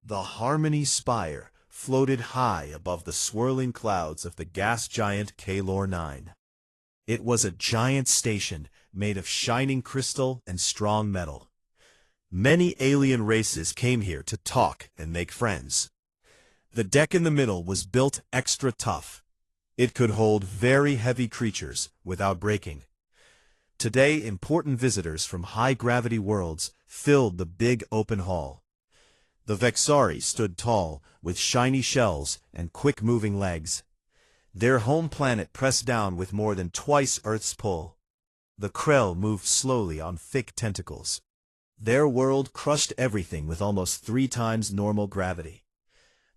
The Harmony Spire floated high above the swirling clouds of the gas giant Kalor 9. It was a giant station made of shining crystal and strong metal. Many alien races came here to talk and make friends. The deck in the middle was built extra tough. It could hold very heavy creatures without breaking. Today, important visitors from high-gravity worlds filled the big open hall. The Vexari stood tall, with shiny shells and quick-moving legs. Their home planet pressed down with more than twice Earth's pull. The Krell moved slowly on thick tentacles. Their world crushed everything with almost 3 times normal gravity.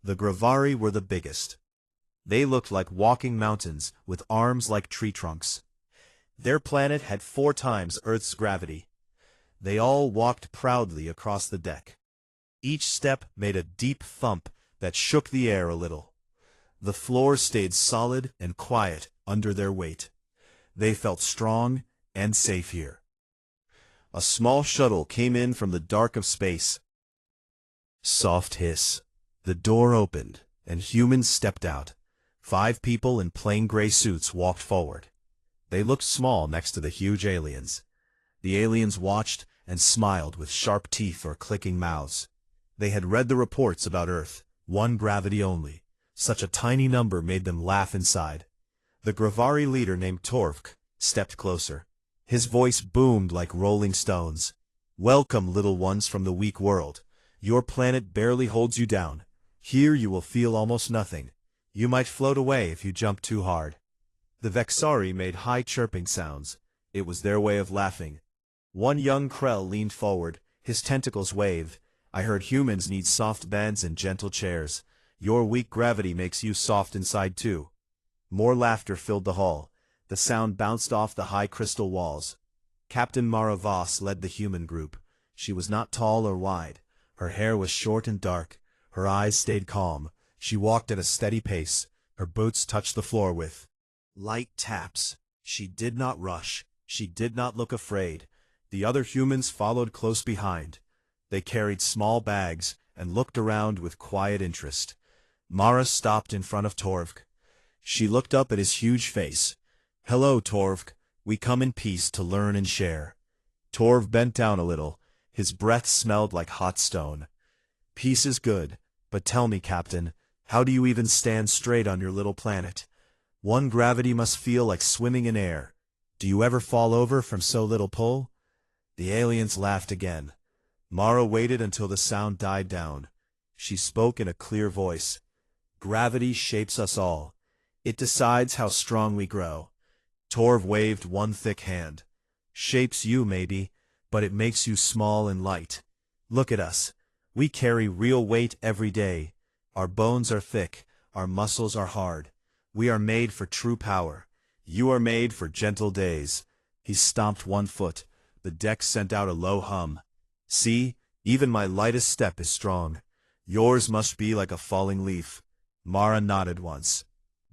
The Gravari were the biggest. They looked like walking mountains with arms like tree trunks. Their planet had 4 times Earth's gravity. They all walked proudly across the deck. Each step made a deep thump that shook the air a little. The floor stayed solid and quiet under their weight. They felt strong and safe here. A small shuttle came in from the dark of space. Soft hiss. The door opened, and humans stepped out. 5 people in plain gray suits walked forward. They looked small next to the huge aliens. The aliens watched and smiled with sharp teeth or clicking mouths. They had read the reports about Earth, 1 gravity only. Such a tiny number made them laugh inside. The Gravari leader named Torvk stepped closer. His voice boomed like rolling stones. "Welcome, little ones from the weak world. Your planet barely holds you down. Here you will feel almost nothing. You might float away if you jump too hard." The Vexari made high chirping sounds. It was their way of laughing. One young Krell leaned forward, his tentacles waved. "I heard humans need soft beds and gentle chairs. Your weak gravity makes you soft inside too." More laughter filled the hall. The sound bounced off the high crystal walls. Captain Mara Voss led the human group. She was not tall or wide. Her hair was short and dark. Her eyes stayed calm. She walked at a steady pace. Her boots touched the floor with light taps. She did not rush. She did not look afraid. The other humans followed close behind. They carried small bags and looked around with quiet interest. Mara stopped in front of Torvk. She looked up at his huge face. "Hello, Torvk. We come in peace to learn and share." Torv bent down a little. His breath smelled like hot stone. "Peace is good, but tell me, Captain, how do you even stand straight on your little planet? 1 gravity must feel like swimming in air. Do you ever fall over from so little pull?" The aliens laughed again. Mara waited until the sound died down. She spoke in a clear voice. "Gravity shapes us all. It decides how strong we grow." Torv waved one thick hand. "Shapes you, maybe, but it makes you small and light. Look at us. We carry real weight every day. Our bones are thick. Our muscles are hard. We are made for true power. You are made for gentle days." He stomped 1 foot. The deck sent out a low hum. "See, even my lightest step is strong. Yours must be like a falling leaf." Mara nodded once.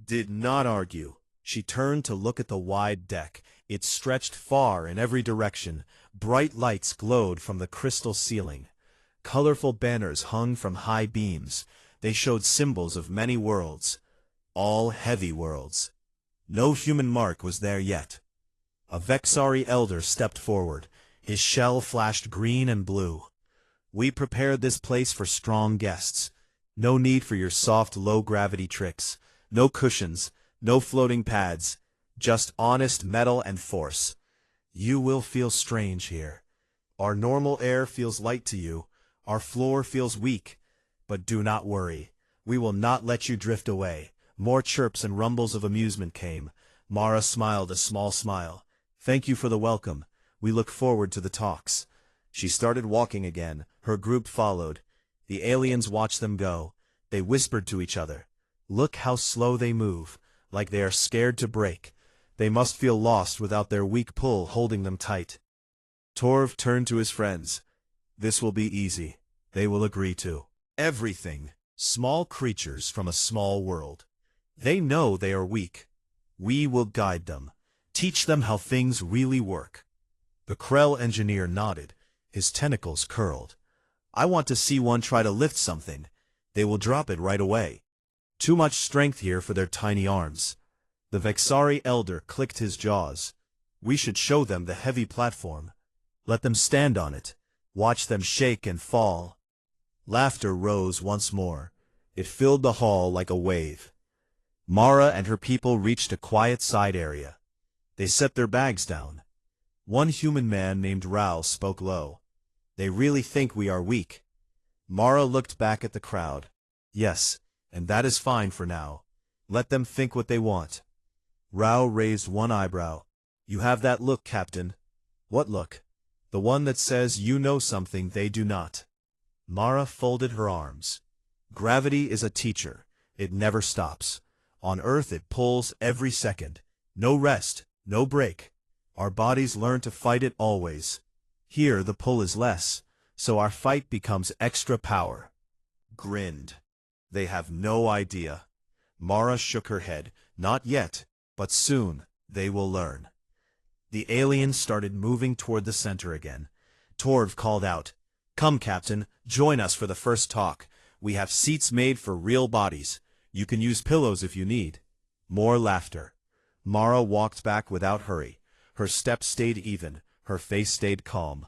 Did not argue. She turned to look at the wide deck. It stretched far in every direction. Bright lights glowed from the crystal ceiling. Colorful banners hung from high beams. They showed symbols of many worlds. All heavy worlds. No human mark was there yet. A Vexari elder stepped forward. His shell flashed green and blue. "We prepared this place for strong guests. No need for your soft, low-gravity tricks. No cushions, no floating pads. Just honest metal and force. You will feel strange here. Our normal air feels light to you. Our floor feels weak. But do not worry. We will not let you drift away." More chirps and rumbles of amusement came. Mara smiled a small smile. "Thank you for the welcome. We look forward to the talks." She started walking again. Her group followed. The aliens watched them go. They whispered to each other. "Look how slow they move, like they are scared to break. They must feel lost without their weak pull holding them tight." Torv turned to his friends. "This will be easy. They will agree to everything. Small creatures from a small world. They know they are weak. We will guide them. Teach them how things really work." The Krell engineer nodded. His tentacles curled. I want to see one try to lift something. They will drop it right away. Too much strength here for their tiny arms. The Vexari elder clicked his jaws. We should show them the heavy platform. Let them stand on it. Watch them shake and fall. Laughter rose once more. It filled the hall like a wave. Mara and her people reached a quiet side area. They set their bags down. One human man named Rao spoke low. They really think we are weak. Mara looked back at the crowd. Yes, and that is fine for now. Let them think what they want. Rao raised one eyebrow. You have that look, Captain. What look? The one that says you know something they do not. Mara folded her arms. Gravity is a teacher. It never stops. On Earth it pulls every second. No rest, no break. Our bodies learn to fight it always. Here the pull is less, so our fight becomes extra power. Grinned. They have no idea. Mara shook her head. Not yet, but soon they will learn. The aliens started moving toward the center again. Torv called out, Come, Captain, join us for the first talk. We have seats made for real bodies. You can use pillows if you need. More laughter. Mara walked back without hurry. Her steps stayed even, her face stayed calm.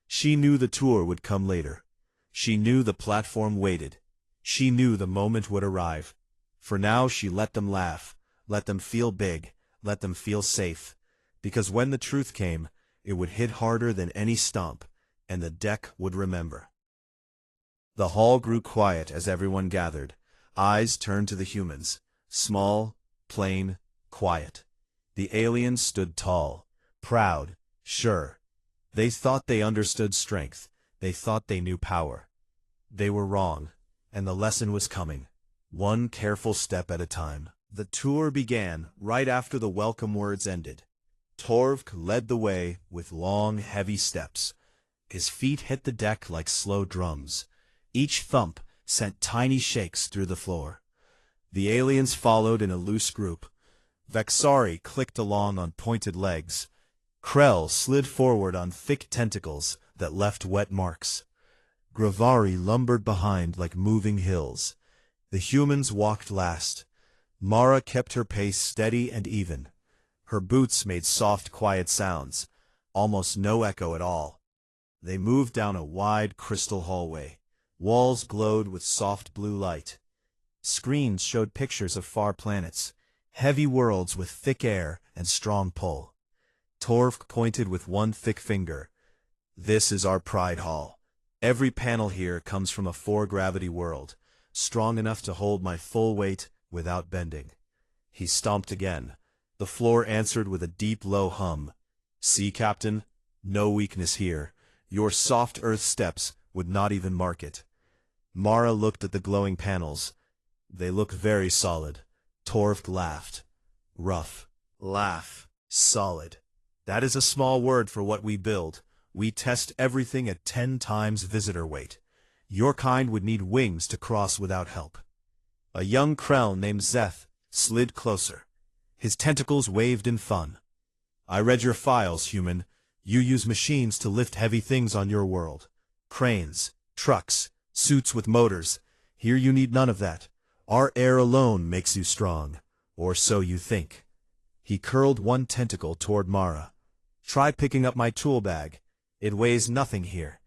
She knew the tour would come later. She knew the platform waited. She knew the moment would arrive. For now she let them laugh, let them feel big, let them feel safe. Because when the truth came, it would hit harder than any stomp, and the deck would remember. The hall grew quiet as everyone gathered. Eyes turned to the humans. Small, plain, quiet. The aliens stood tall, proud, sure. They thought they understood strength. They thought they knew power. They were wrong, and the lesson was coming. One careful step at a time. The tour began right after the welcome words ended. Torv led the way with long, heavy steps. His feet hit the deck like slow drums. Each thump sent tiny shakes through the floor. The aliens followed in a loose group. Vexari clicked along on pointed legs. Krell slid forward on thick tentacles that left wet marks. Gravari lumbered behind like moving hills. The humans walked last. Mara kept her pace steady and even. Her boots made soft, quiet sounds, almost no echo at all. They moved down a wide crystal hallway. Walls glowed with soft blue light. Screens showed pictures of far planets, heavy worlds with thick air and strong pull. Torv pointed with one thick finger. This is our Pride Hall. Every panel here comes from a four-gravity world, strong enough to hold my full weight without bending. He stomped again. The floor answered with a deep, low hum. See, Captain? No weakness here. Your soft earth steps would not even mark it. Mara looked at the glowing panels. They look very solid. Torv laughed. Rough. Laugh. Solid. That is a small word for what we build. We test everything at 10 times visitor weight. Your kind would need wings to cross without help. A young Krell named Zeth slid closer. His tentacles waved in fun. I read your files, human. You use machines to lift heavy things on your world. Cranes, trucks, suits with motors. Here you need none of that. Our air alone makes you strong. Or so you think. He curled one tentacle toward Mara. Try picking up my tool bag. It weighs nothing here.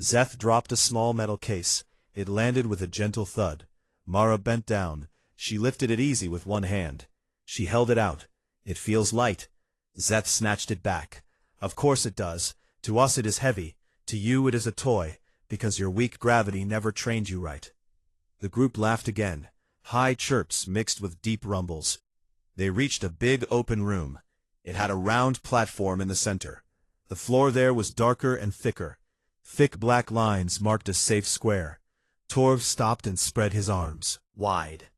Zeth dropped a small metal case. It landed with a gentle thud. Mara bent down. She lifted it easy with one hand. She held it out. It feels light. Zeth snatched it back. Of course it does. To us it is heavy. To you it is a toy, because your weak gravity never trained you right. The group laughed again. High chirps mixed with deep rumbles. They reached a big open room. It had a round platform in the center. The floor there was darker and thicker. Thick black lines marked a safe square. Torv stopped and spread his arms wide.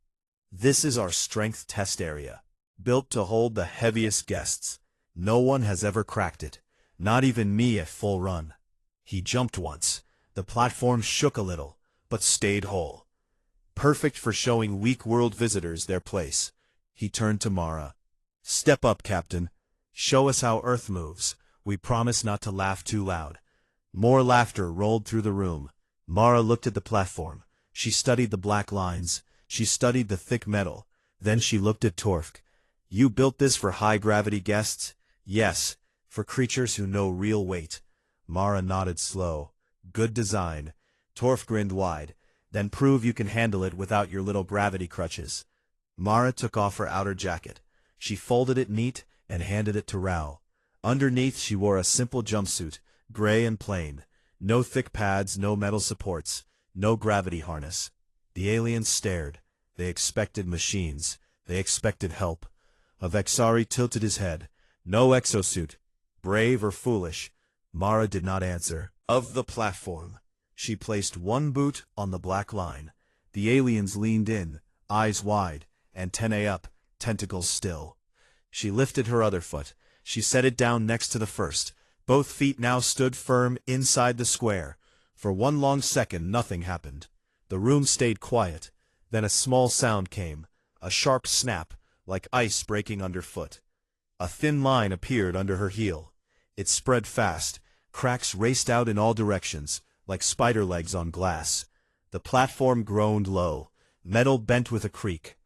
This is our strength test area, built to hold the heaviest guests. No one has ever cracked it, not even me at full run. He jumped once. The platform shook a little, but stayed whole. Perfect for showing weak world visitors their place. He turned to Mara. Step up, Captain. Show us how Earth moves. We promise not to laugh too loud. More laughter rolled through the room. Mara looked at the platform. She studied the black lines. She studied the thick metal. Then she looked at Torvik. You built this for high-gravity guests? Yes, for creatures who know real weight. Mara nodded slow. Good design. Torvik grinned wide. Then prove you can handle it without your little gravity crutches. Mara took off her outer jacket. She folded it neat and handed it to Rao. Underneath she wore a simple jumpsuit, gray and plain. No thick pads, no metal supports, no gravity harness. The aliens stared. They expected machines. They expected help. Avexari tilted his head. No exosuit. Brave or foolish? Mara did not answer. Of the platform. She placed one boot on the black line. The aliens leaned in, eyes wide, antennae up, tentacles still. She lifted her other foot. She set it down next to the first. Both feet now stood firm inside the square. For one long second nothing happened. The room stayed quiet. Then a small sound came. A sharp snap, like ice breaking underfoot. A thin line appeared under her heel. It spread fast. Cracks raced out in all directions, like spider legs on glass. The platform groaned low. Metal bent with a creak.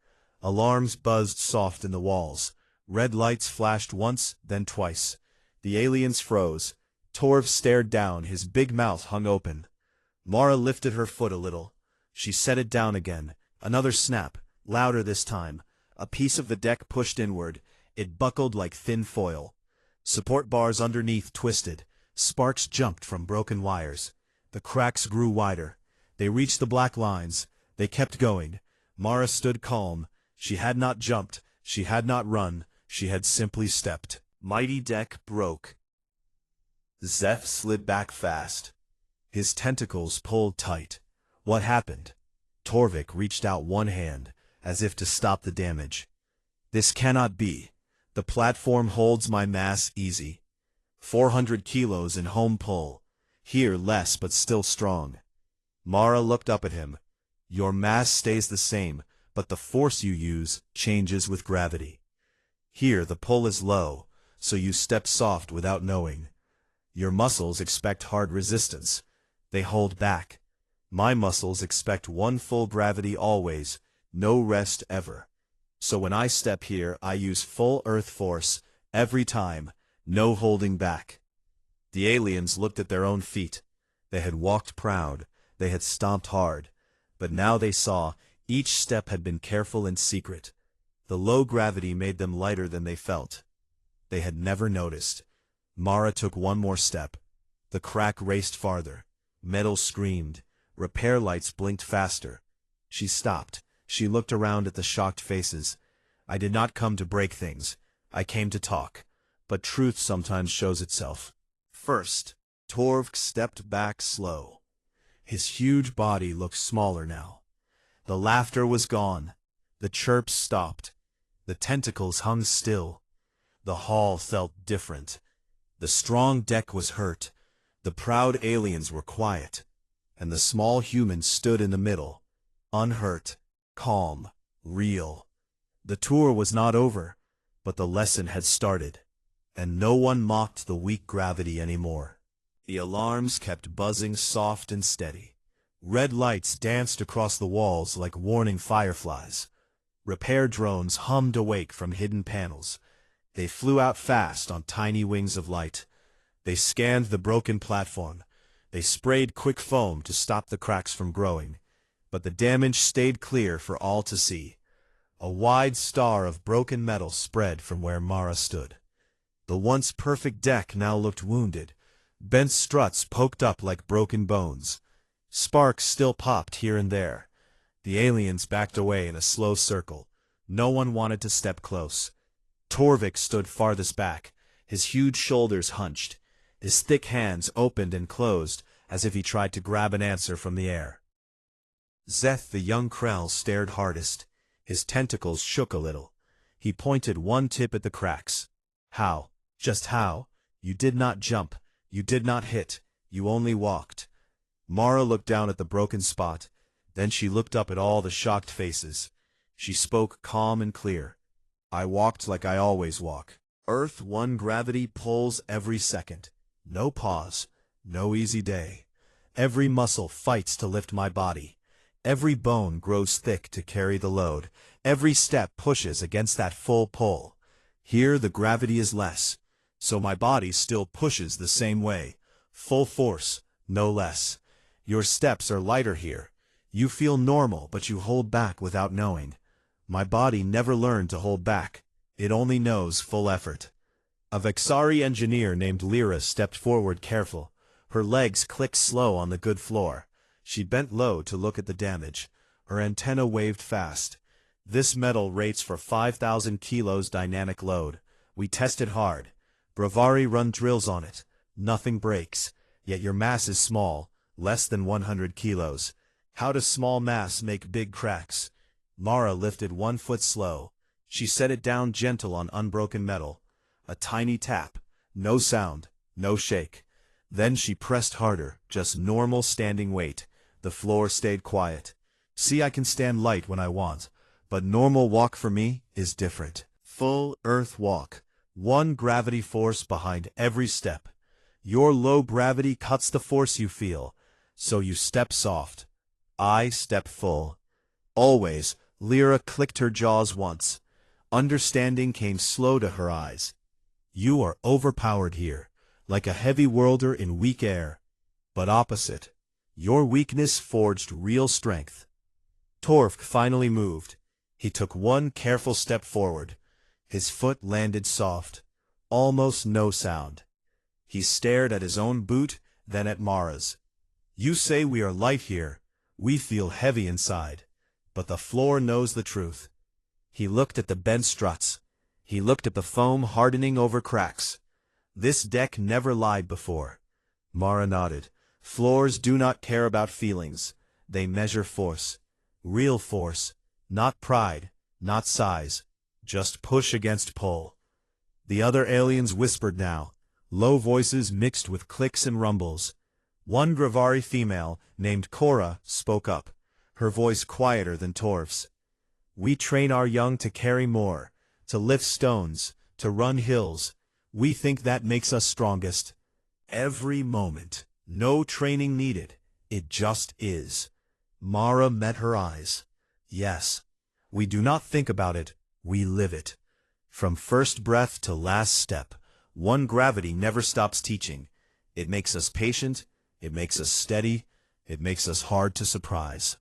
Alarms buzzed soft in the walls. Red lights flashed once, then twice. The aliens froze. Torv stared down, his big mouth hung open. Mara lifted her foot a little. She set it down again. Another snap, louder this time. A piece of the deck pushed inward. It buckled like thin foil. Support bars underneath twisted. Sparks jumped from broken wires. The cracks grew wider. They reached the black lines. They kept going. Mara stood calm. She had not jumped. She had not run. She had simply stepped. Mighty deck broke. Zeph slid back fast. His tentacles pulled tight. What happened? Torvik reached out one hand, as if to stop the damage. This cannot be. The platform holds my mass easy. 400 kilos in home pull. Here less but still strong. Mara looked up at him. Your mass stays the same, but the force you use changes with gravity. Here the pull is low, so you step soft without knowing. Your muscles expect hard resistance. They hold back. My muscles expect one full gravity always, no rest ever. So when I step here I use full earth force, every time, no holding back. The aliens looked at their own feet. They had walked proud, they had stomped hard. But now they saw, each step had been careful and secret. The low gravity made them lighter than they felt. They had never noticed. Mara took one more step. The crack raced farther. Metal screamed. Repair lights blinked faster. She stopped. She looked around at the shocked faces. I did not come to break things. I came to talk. But truth sometimes shows itself. First, Torvik stepped back slow. His huge body looked smaller now. The laughter was gone. The chirps stopped. The tentacles hung still. The hall felt different. The strong deck was hurt. The proud aliens were quiet. And the small humans stood in the middle, unhurt, calm, real. The tour was not over, but the lesson had started. And no one mocked the weak gravity anymore. The alarms kept buzzing soft and steady. Red lights danced across the walls like warning fireflies. Repair drones hummed awake from hidden panels. They flew out fast on tiny wings of light. They scanned the broken platform. They sprayed quick foam to stop the cracks from growing. But the damage stayed clear for all to see. A wide star of broken metal spread from where Mara stood. The once perfect deck now looked wounded. Bent struts poked up like broken bones. Sparks still popped here and there. The aliens backed away in a slow circle. No one wanted to step close. Torvik stood farthest back, his huge shoulders hunched. His thick hands opened and closed, as if he tried to grab an answer from the air. Zeth the young Krell stared hardest. His tentacles shook a little. He pointed one tip at the cracks. How? Just how? You did not jump. You did not hit. You only walked. Mara looked down at the broken spot. Then she looked up at all the shocked faces. She spoke calm and clear. I walked like I always walk. Earth one gravity pulls every second. No pause. No easy day. Every muscle fights to lift my body. Every bone grows thick to carry the load. Every step pushes against that full pull. Here the gravity is less, so my body still pushes the same way. Full force, no less. Your steps are lighter here. You feel normal, but you hold back without knowing. My body never learned to hold back. It only knows full effort. A Vexari engineer named Lyra stepped forward careful. Her legs clicked slow on the good floor. She bent low to look at the damage. Her antenna waved fast. This metal rates for 5,000 kilos dynamic load. We tested hard. Bravari run drills on it. Nothing breaks. Yet your mass is small, less than 100 kilos. How does small mass make big cracks? Mara lifted 1 foot slow. She set it down gentle on unbroken metal. A tiny tap. No sound. No shake. Then she pressed harder, just normal standing weight. The floor stayed quiet. See, I can stand light when I want. But normal walk for me is different. Full earth walk. One gravity force behind every step. Your low gravity cuts the force you feel. So you step soft. I step full. Always, Lyra clicked her jaws once. Understanding came slow to her eyes. You are overpowered here, like a heavy worlder in weak air. But opposite. Your weakness forged real strength. Torvk finally moved. He took one careful step forward. His foot landed soft. Almost no sound. He stared at his own boot, then at Mara's. You say we are light here. We feel heavy inside. But the floor knows the truth. He looked at the bent struts. He looked at the foam hardening over cracks. This deck never lied before. Mara nodded. Floors do not care about feelings. They measure force. Real force. Not pride. Not size. Just push against pull. The other aliens whispered now. Low voices mixed with clicks and rumbles. One Gravari female, named Cora, spoke up. Her voice quieter than Torv's. We train our young to carry more. To lift stones, to run hills. We think that makes us strongest. Every moment. No training needed. It just is. Mara met her eyes. Yes. We do not think about it. We live it. From first breath to last step, one gravity never stops teaching. It makes us patient. It makes us steady. It makes us hard to surprise.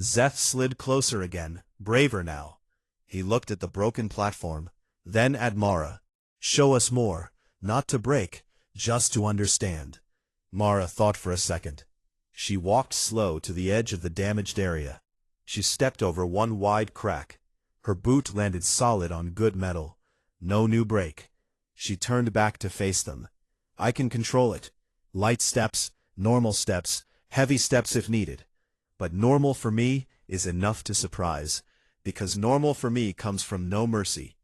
Zeth slid closer again, braver now. He looked at the broken platform, then at Mara. Show us more, not to break, just to understand. Mara thought for a second. She walked slow to the edge of the damaged area. She stepped over one wide crack. Her boot landed solid on good metal. No new break. She turned back to face them. I can control it. Light steps, normal steps, heavy steps if needed. But normal for me is enough to surprise. Because normal for me comes from no mercy.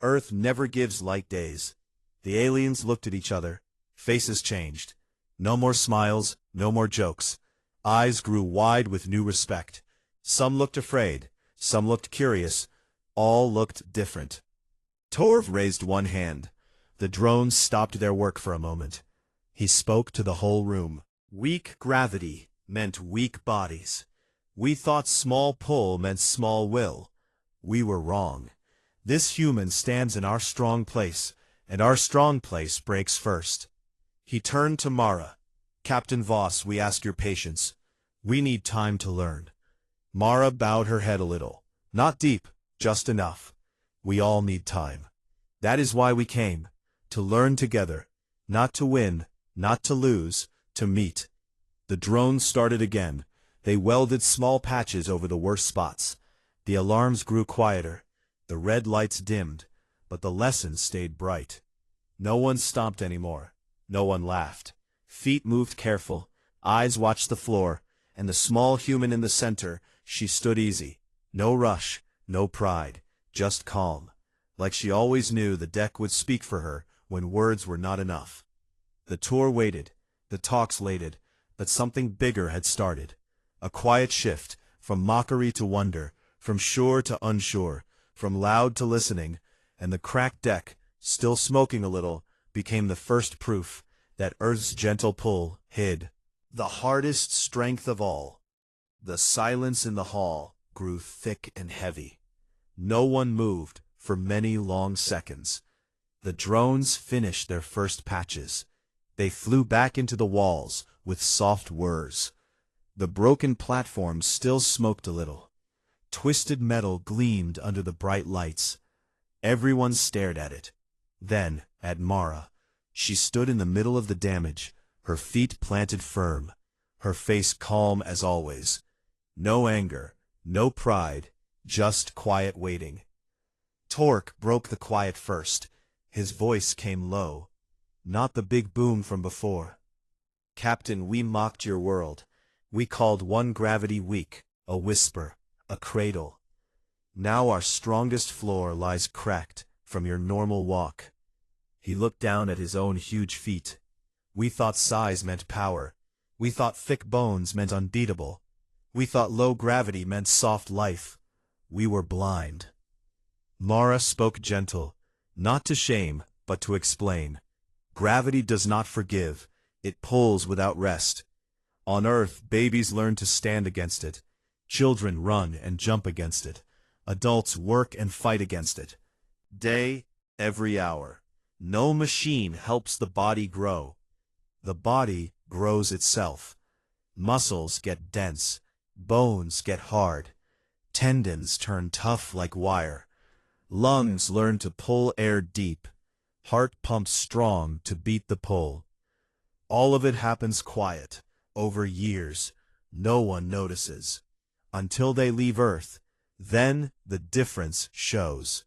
Earth never gives light days. The aliens looked at each other. Faces changed. No more smiles, no more jokes. Eyes grew wide with new respect. Some looked afraid. Some looked curious. All looked different. Torv raised one hand. The drones stopped their work for a moment. He spoke to the whole room. Weak gravity meant weak bodies. We thought small pull meant small will. We were wrong. This human stands in our strong place, and our strong place breaks first. He turned to Mara. Captain Voss, we ask your patience. We need time to learn. Mara bowed her head a little. Not deep, just enough. We all need time. That is why we came. To learn together. Not to win, not to lose, to meet. The drones started again. They welded small patches over the worst spots. The alarms grew quieter. The red lights dimmed, but the lessons stayed bright. No one stomped anymore. No one laughed. Feet moved careful. Eyes watched the floor, and the small human in the center, she stood easy. No rush, no pride, just calm. Like she always knew the deck would speak for her when words were not enough. The tour waited. The talks waited, but something bigger had started. A quiet shift, from mockery to wonder, from sure to unsure, from loud to listening, and the cracked deck, still smoking a little, became the first proof that Earth's gentle pull hid. The hardest strength of all. The silence in the hall grew thick and heavy. No one moved for many long seconds. The drones finished their first patches. They flew back into the walls with soft whirs. The broken platforms still smoked a little. Twisted metal gleamed under the bright lights. Everyone stared at it. Then, at Mara. She stood in the middle of the damage, her feet planted firm, her face calm as always. No anger, no pride, just quiet waiting. Torque broke the quiet first. His voice came low, not the big boom from before. Captain, we mocked your world. We called one gravity weak, a whisper, a cradle. Now our strongest floor lies cracked from your normal walk. He looked down at his own huge feet. We thought size meant power. We thought thick bones meant unbeatable. We thought low gravity meant soft life. We were blind. Mara spoke gentle, not to shame, but to explain. Gravity does not forgive. It pulls without rest. On Earth, babies learn to stand against it. Children run and jump against it. Adults work and fight against it. Day, every hour. No machine helps the body grow. The body grows itself. Muscles get dense. Bones get hard. Tendons turn tough like wire. Lungs learn to pull air deep. Heart pumps strong to beat the pull. All of it happens quiet, over years. No one notices. Until they leave Earth, then the difference shows.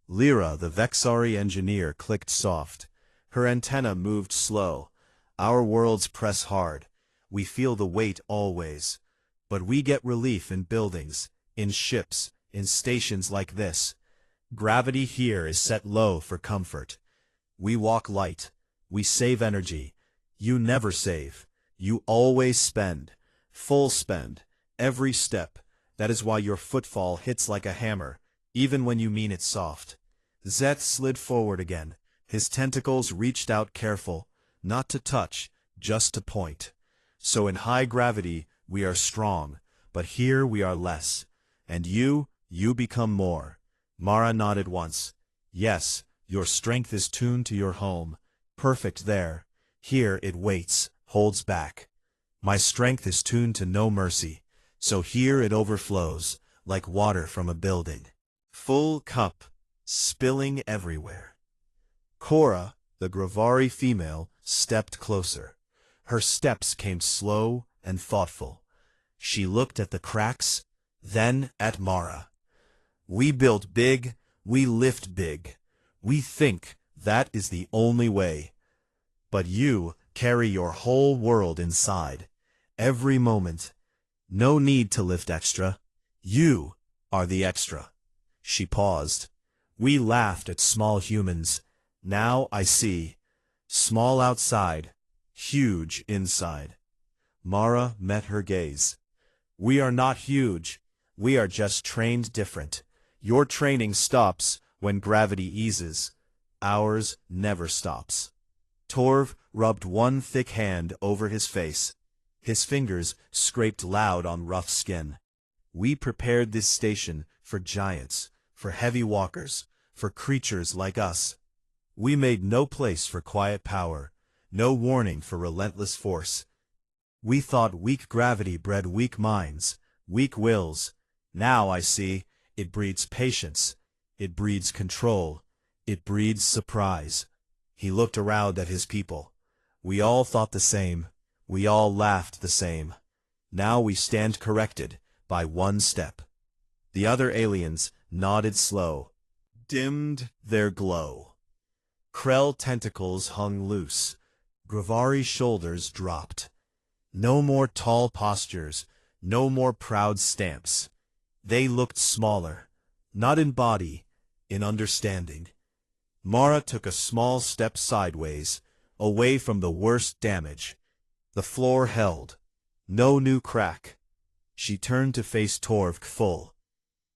Lyra, the Vexari engineer, clicked soft. Her antenna moved slow. Our worlds press hard. We feel the weight always. But we get relief in buildings, in ships, in stations like this. Gravity here is set low for comfort. We walk light. We save energy. You never save. You always spend. Full spend. Every step. That is why your footfall hits like a hammer, even when you mean it soft. Zeth slid forward again. His tentacles reached out careful, not to touch, just to point. So in high gravity, we are strong, but here we are less. And you become more. Mara nodded once. Yes, your strength is tuned to your home. Perfect there. Here it waits, holds back. My strength is tuned to no mercy. So here it overflows, like water from a building. Full cup, spilling everywhere. Cora, the Gravari female, stepped closer. Her steps came slow and thoughtful. She looked at the cracks, then at Mara. We build big, we lift big. We think that is the only way. But you carry your whole world inside, every moment. No need to lift extra. You are the extra. She paused. We laughed at small humans. Now I see. Small outside, huge inside. Mara met her gaze. We are not huge. We are just trained different. Your training stops when gravity eases. Ours never stops. Torv rubbed one thick hand over his face. His fingers scraped loud on rough skin. We prepared this station for giants, for heavy walkers, for creatures like us. We made no place for quiet power, no warning for relentless force. We thought weak gravity bred weak minds, weak wills. Now I see, it breeds patience, it breeds control, it breeds surprise. He looked around at his people. We all thought the same. We all laughed the same. Now we stand corrected by one step. The other aliens nodded slow, dimmed their glow. Krell tentacles hung loose. Gravari's shoulders dropped. No more tall postures, no more proud stamps. They looked smaller, not in body, in understanding. Mara took a small step sideways, away from the worst damage. The floor held. No new crack. She turned to face Torv full.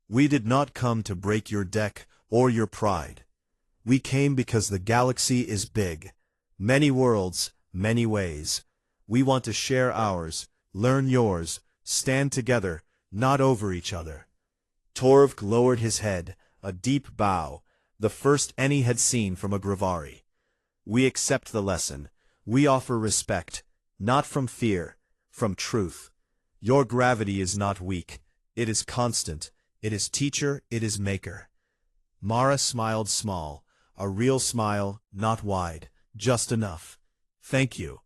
We did not come to break your deck or your pride. We came because the galaxy is big. Many worlds, many ways. We want to share ours, learn yours, stand together, not over each other. Torvk lowered his head, a deep bow, the first any had seen from a Grivari. We accept the lesson. We offer respect, not from fear, from truth. Your gravity is not weak. It is constant. It is teacher, it is maker. Mara smiled small, a real smile, not wide, just enough. Thank you.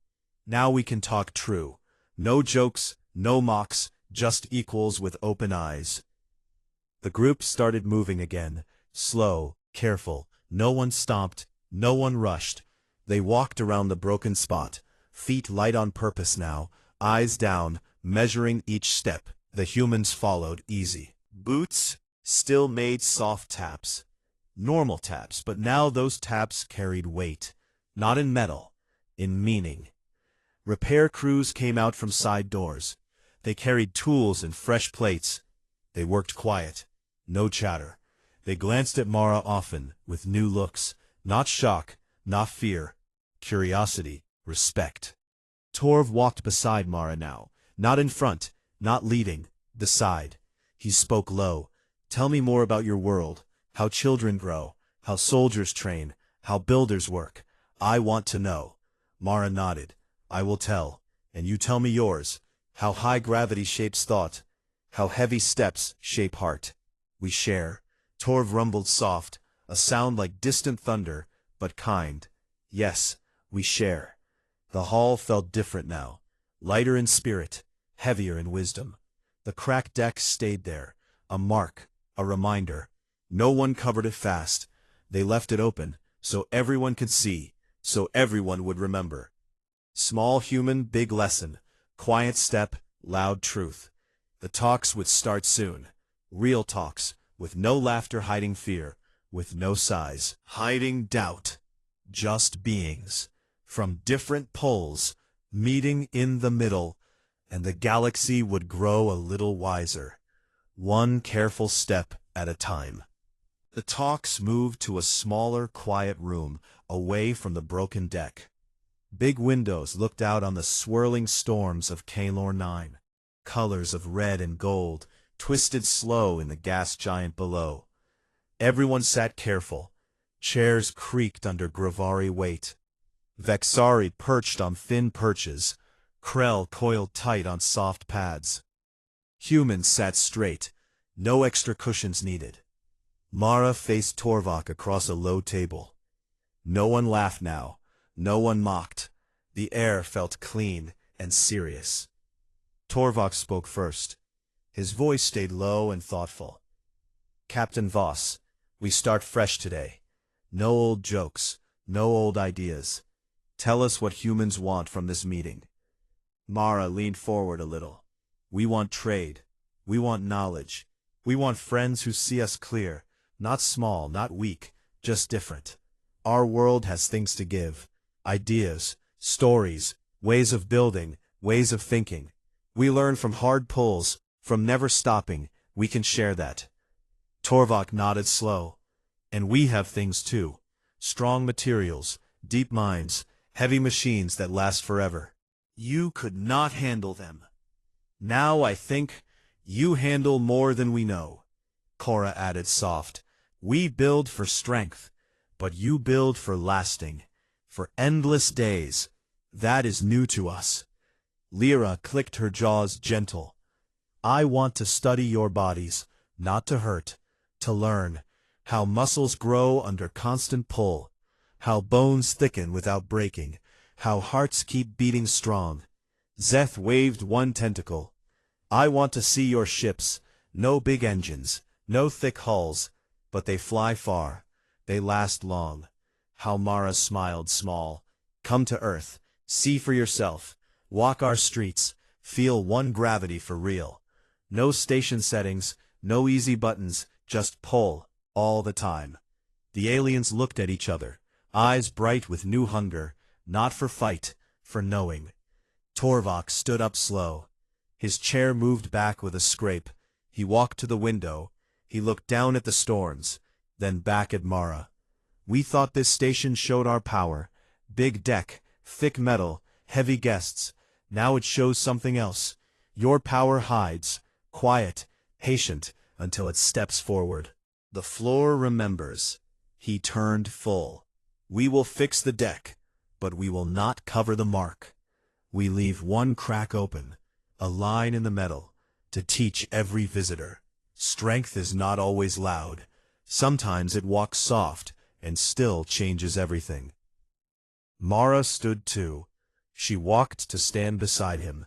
Now we can talk true. No jokes, no mocks, just equals with open eyes. The group started moving again, slow, careful. No one stomped, no one rushed. They walked around the broken spot, feet light on purpose now, eyes down, measuring each step. The humans followed, easy. Boots still made soft taps. Normal taps, but now those taps carried weight. Not in metal, in meaning. Repair crews came out from side doors. They carried tools and fresh plates. They worked quiet. No chatter. They glanced at Mara often, with new looks. Not shock, not fear. Curiosity, respect. Torv walked beside Mara now. Not in front, not leading. Beside. He spoke low. Tell me more about your world. How children grow. How soldiers train. How builders work. I want to know. Mara nodded. I will tell. And you tell me yours. How high gravity shapes thought. How heavy steps shape heart. We share. Torv rumbled soft, a sound like distant thunder, but kind. Yes, we share. The hall felt different now. Lighter in spirit, heavier in wisdom. The cracked deck stayed there, a mark, a reminder. No one covered it fast. They left it open, so everyone could see, so everyone would remember. Small human, big lesson. Quiet step, loud truth. The talks would start soon. Real talks, with no laughter hiding fear, with no sighs hiding doubt. Just beings, from different poles, meeting in the middle, and the galaxy would grow a little wiser. One careful step at a time. The talks moved to a smaller, quiet room, away from the broken deck. Big windows looked out on the swirling storms of Kalor 9. Colors of red and gold, twisted slow in the gas giant below. Everyone sat careful. Chairs creaked under Grivari weight. Vexari perched on thin perches. Krell coiled tight on soft pads. Humans sat straight. No extra cushions needed. Mara faced Torvok across a low table. No one laughed now. No one mocked. The air felt clean and serious. Torvok spoke first. His voice stayed low and thoughtful. Captain Voss, we start fresh today. No old jokes, no old ideas. Tell us what humans want from this meeting. Mara leaned forward a little. We want trade. We want knowledge. We want friends who see us clear, not small, not weak, just different. Our world has things to give. Ideas, stories, ways of building, ways of thinking. We learn from hard pulls, from never stopping. We can share that. Torvok nodded slow. And we have things too. Strong materials, deep minds, heavy machines that last forever. You could not handle them. Now I think you handle more than we know. Cora added soft. We build for strength, but you build for lasting, for endless days. That is new to us. Lyra clicked her jaws gentle. I want to study your bodies, not to hurt, to learn. How muscles grow under constant pull. How bones thicken without breaking. How hearts keep beating strong. Zeth waved one tentacle. I want to see your ships. No big engines, no thick hulls, but they fly far. They last long. How Mara smiled small. Come to Earth. See for yourself. Walk our streets. Feel one gravity for real. No station settings, no easy buttons, just pull. All the time. The aliens looked at each other, eyes bright with new hunger, not for fight, for knowing. Torvok stood up slow. His chair moved back with a scrape. He walked to the window. He looked down at the storms, then back at Mara. We thought this station showed our power. Big deck, thick metal, heavy guests. Now it shows something else. Your power hides, quiet, patient, until it steps forward. The floor remembers. He turned full. We will fix the deck, but we will not cover the mark. We leave one crack open, a line in the metal, to teach every visitor. Strength is not always loud. Sometimes it walks soft and still changes everything. Mara stood too. She walked to stand beside him.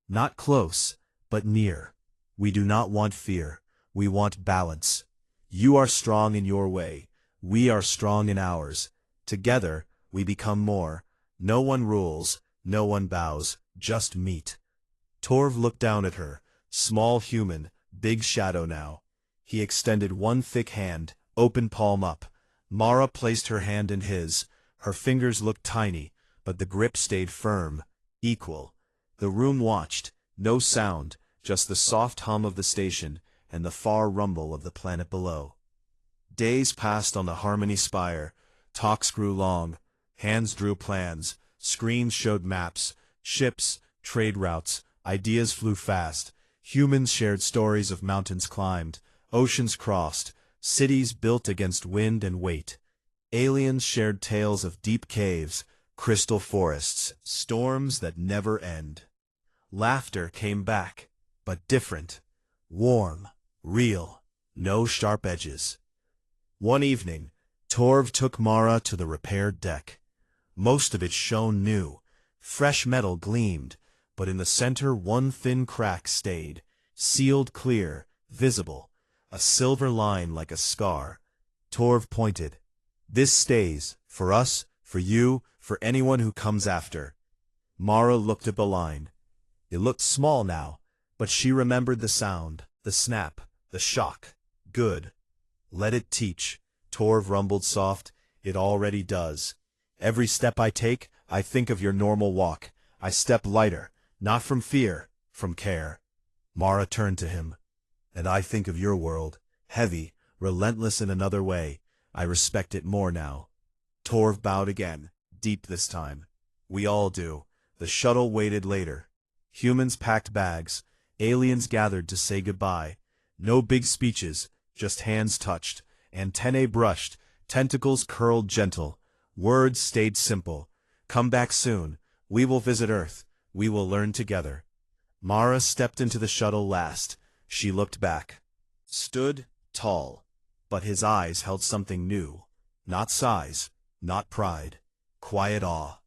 Not close, but near. We do not want fear. We want balance. You are strong in your way. We are strong in ours. Together, we become more. No one rules, no one bows, just meet. Torv looked down at her, small human, big shadow now. He extended one thick hand, open palm up. Mara placed her hand in his. Her fingers looked tiny, but the grip stayed firm, equal. The room watched, no sound, just the soft hum of the station and the far rumble of the planet below. Days passed on the Harmony Spire. Talks grew long. Hands drew plans. Screens showed maps, ships, trade routes. Ideas flew fast. Humans shared stories of mountains climbed, oceans crossed, cities built against wind and weight. Aliens shared tales of deep caves, crystal forests, storms that never end. Laughter came back, but different. Warm, real, no sharp edges. One evening, Torv took Mara to the repaired deck. Most of it shone new. Fresh metal gleamed, but in the center one thin crack stayed, sealed clear, visible, a silver line like a scar. Torv pointed. This stays, for us, for you, for anyone who comes after. Mara looked at the line. It looked small now, but she remembered the sound, the snap, the shock. Good. Let it teach. Torv rumbled soft. It already does. Every step I take, I think of your normal walk. I step lighter, not from fear, from care. Mara turned to him. And I think of your world, heavy, relentless in another way. I respect it more now. Torv bowed again, deep this time. We all do. The shuttle waited later. Humans packed bags. Aliens gathered to say goodbye. No big speeches, just hands touched, antennae brushed, tentacles curled gentle. Words stayed simple. Come back soon. We will visit Earth. We will learn together. Mara stepped into the shuttle last. She looked back. Stood, tall. But his eyes held something new. Not size, not pride. Quiet awe.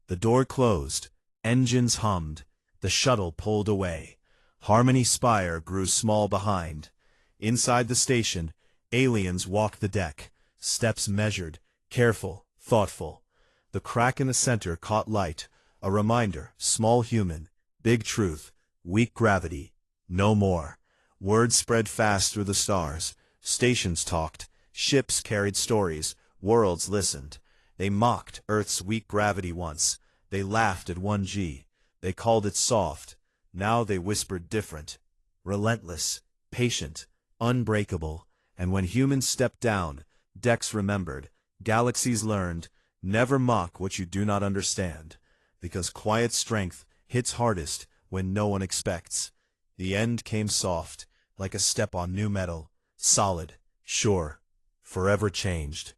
The door closed. Engines hummed. The shuttle pulled away. Harmony Spire grew small behind. Inside the station, aliens walked the deck. Steps measured, careful, thoughtful. The crack in the center caught light. A reminder, small human, big truth, weak gravity. No more. Word spread fast through the stars. Stations talked. Ships carried stories. Worlds listened. They mocked Earth's weak gravity once. They laughed at 1G. They called it soft. Now they whispered different. Relentless, patient, unbreakable. And when humans stepped down, decks remembered. Galaxies learned. Never mock what you do not understand. Because quiet strength hits hardest when no one expects. The end came soft, like a step on new metal. Solid, sure, forever changed.